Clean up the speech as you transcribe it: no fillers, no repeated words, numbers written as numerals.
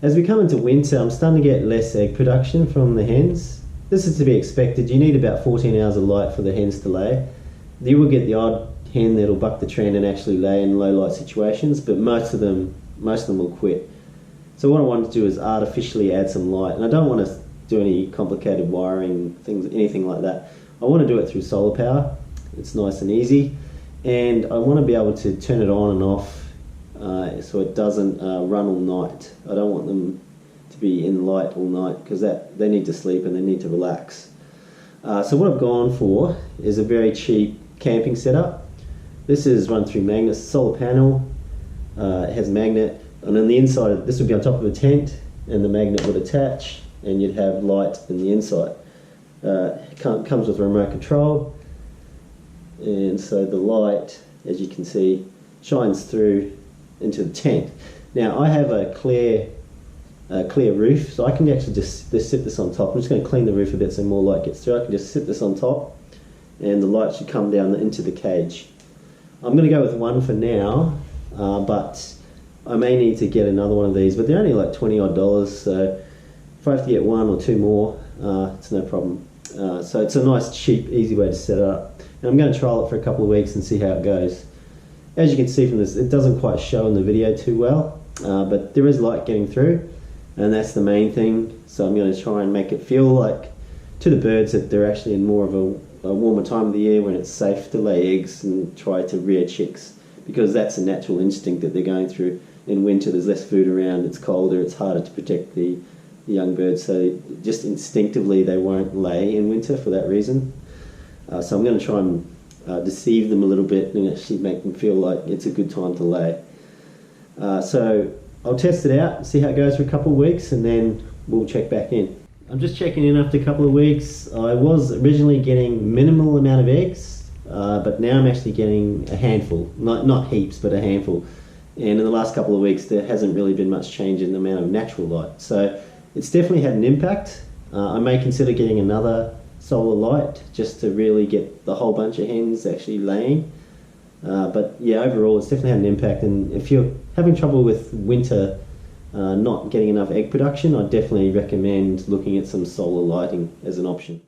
As we come into winter, I'm starting to get less egg production from the hens. This is to be expected. You need about 14 hours of light for the hens to lay. You will get the odd hen that'll buck the trend and actually lay in low light situations, but most of them will quit. So what I want to do is artificially add some light, and I don't want to do any complicated wiring things, anything like that. I want to do it through solar power. It's nice and easy, and I want to be able to turn it on and off so it doesn't run all night. I don't want them to be in light all night because they need to sleep and they need to relax. So what I've gone for is a very cheap camping setup. This is run through magnets, solar panel, it has magnet, and on the inside this would be on top of a tent, and the magnet would attach and you'd have light in the inside. It comes with remote control, and so the light, as you can see, shines through into the tent. Now I have a clear roof, so I can actually just sit this on top. I'm just going to clean the roof a bit so more light gets through. I can just sit this on top and the light should come down into the cage. I'm going to go with one for now, but I may need to get another one of these, but they're only like $20 odd, so if I have to get one or two more, it's no problem. So it's a nice, cheap, easy way to set it up. And I'm going to trial it for a couple of weeks and see how it goes. As you can see from this, it doesn't quite show in the video too well, but there is light getting through, and that's the main thing. So I'm going to try and make it feel like to the birds that they're actually in more of a warmer time of the year when it's safe to lay eggs and try to rear chicks, because that's a natural instinct that they're going through. In winter there's less food around, it's colder, it's harder to protect the young birds, so just instinctively they won't lay in winter for that reason. So I'm going to try and deceive them a little bit and actually make them feel like it's a good time to lay. So I'll test it out, see how it goes for a couple of weeks, and then we'll check back in. I'm just checking in after a couple of weeks. I was originally getting minimal amount of eggs, but now I'm actually getting a handful, not heaps, but a handful. And in the last couple of weeks there hasn't really been much change in the amount of natural light. So it's definitely had an impact. I may consider getting another solar light just to really get the whole bunch of hens actually laying. But yeah, overall it's definitely had an impact, and if you're having trouble with winter not getting enough egg production, I definitely recommend looking at some solar lighting as an option.